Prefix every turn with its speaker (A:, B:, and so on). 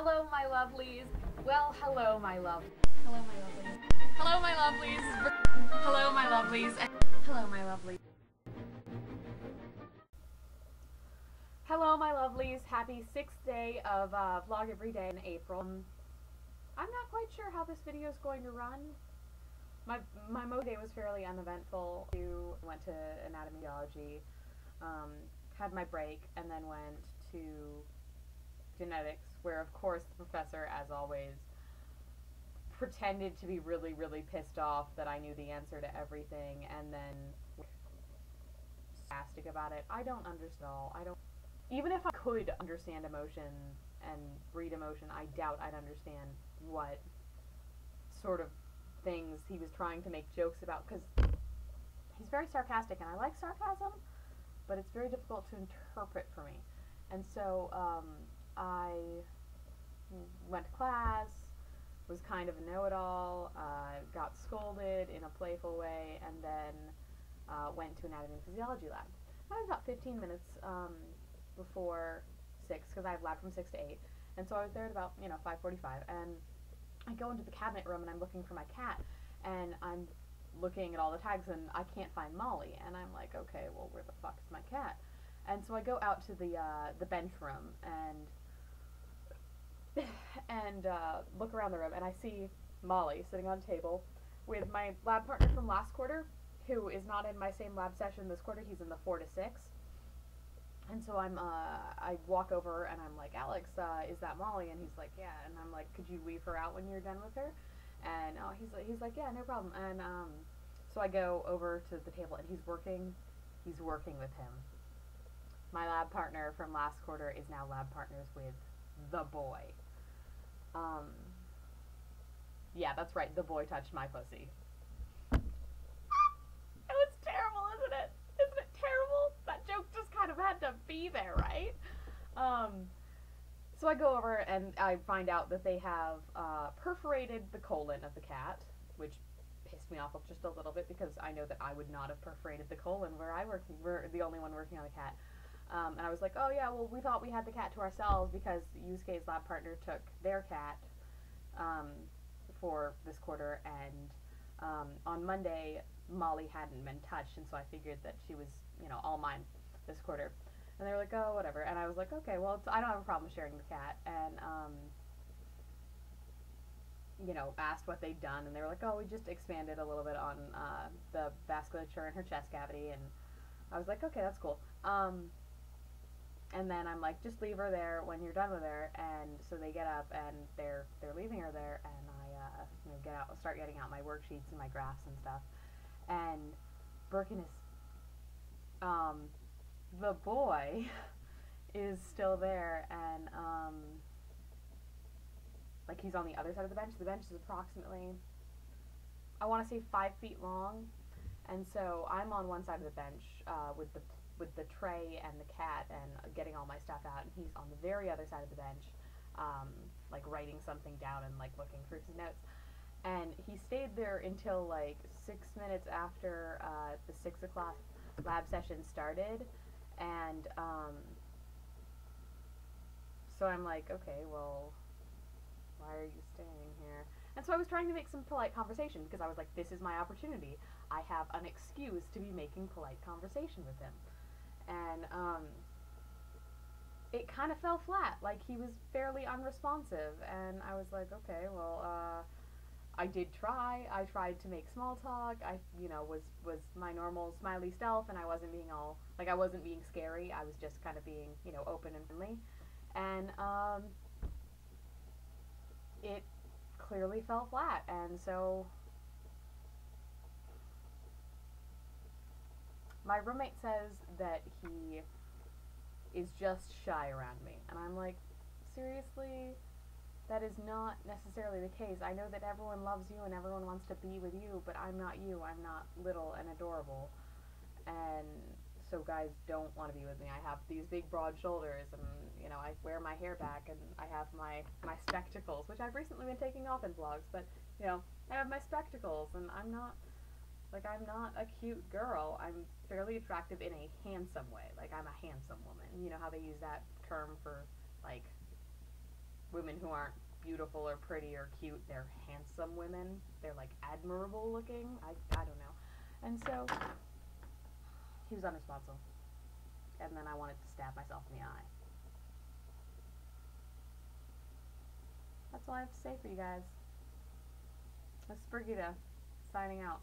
A: Hello, my lovelies. Well, hello, my love. Hello, my lovelies. Hello, my lovelies. Hello, my lovelies. Hello, my lovelies. Hello, my lovelies. Happy 6th day of vlog every day in April. I'm not quite sure how this video is going to run. My Mo day was fairly uneventful. I went to anatomy biology, had my break, and then went to genetics, where of course the professor, as always, pretended to be really, really pissed off that I knew the answer to everything, and then sarcastic about it. I don't understand all. Even if I could understand emotion and read emotion, I doubt I'd understand what sort of things he was trying to make jokes about, because he's very sarcastic, and I like sarcasm, but it's very difficult to interpret for me. And so I went to class, was kind of a know-it-all, got scolded in a playful way, and then went to anatomy and physiology lab. I was about 15 minutes before 6, because I have lab from 6 to 8, and so I was there at about 5:45, and I go into the cabinet room and I'm looking for my cat, and I'm looking at all the tags and I can't find Molly, and I'm like, okay, well, where the fuck is my cat? And so I go out to the bench room and look around the room, and I see Molly sitting on a table with my lab partner from last quarter, who is not in my same lab session this quarter. He's in the 4 to 6. And so I walk over and I'm like, Alex, is that Molly? And he's like, yeah. And I'm like, could you leave her out when you're done with her? And he's like, yeah, no problem. And so I go over to the table, and he's working with him. My lab partner from last quarter is now lab partners with the boy. Yeah, that's right, the boy touched my pussy. It was terrible, isn't it? Isn't it terrible? That joke just kind of had to be there, right? So I go over and I find out that they have perforated the colon of the cat, which pissed me off just a little bit, because I know that I would not have perforated the colon where we're the only one working on the cat. And I was like, oh yeah, well, we thought we had the cat to ourselves because Yusuke's lab partner took their cat for this quarter, and on Monday Molly hadn't been touched, and so I figured that she was, all mine this quarter. And they were like, oh, whatever. And I was like, okay, well, I don't have a problem sharing the cat. And asked what they'd done, and they were like, oh, we just expanded a little bit on the vasculature in her chest cavity. And I was like, okay, that's cool. And then I'm like, just leave her there when you're done with her. And so they get up and they're leaving her there, and I start getting out my worksheets and my graphs and stuff. And Birkin is the boy is still there, and like, he's on the other side of the bench. The bench is approximately, I want to say, 5 feet long, and so I'm on one side of the bench with the tray and the cat and getting all my stuff out, and he's on the very other side of the bench, like writing something down and like looking through his notes. And he stayed there until like 6 minutes after the 6 o'clock lab session started, and so I'm like, okay, well, why are you staying here? And so I was trying to make some polite conversation, because I was like, this is my opportunity. I have an excuse to be making polite conversation with him. And it kind of fell flat. Like, he was fairly unresponsive, and I was like, okay, well, I did try. I tried to make small talk. I, was my normal smiley self, and I wasn't being all, like, I wasn't being scary. I was just kind of being, open and friendly. And it clearly fell flat, and so my roommate says that he is just shy around me, and I'm like, seriously? That is not necessarily the case. I know that everyone loves you and everyone wants to be with you, but I'm not you. I'm not little and adorable, and so guys don't want to be with me. I have these big broad shoulders, and I wear my hair back, and I have my spectacles, which I've recently been taking off in vlogs, but I have my spectacles, and I'm not a cute girl. I'm fairly attractive in a handsome way. Like, I'm a handsome woman. You know how they use that term for, like, women who aren't beautiful or pretty or cute. They're handsome women. They're like admirable looking. I don't know. And so he was unresponsive. And then I wanted to stab myself in the eye. That's all I have to say for you guys. This is Birghita, signing out.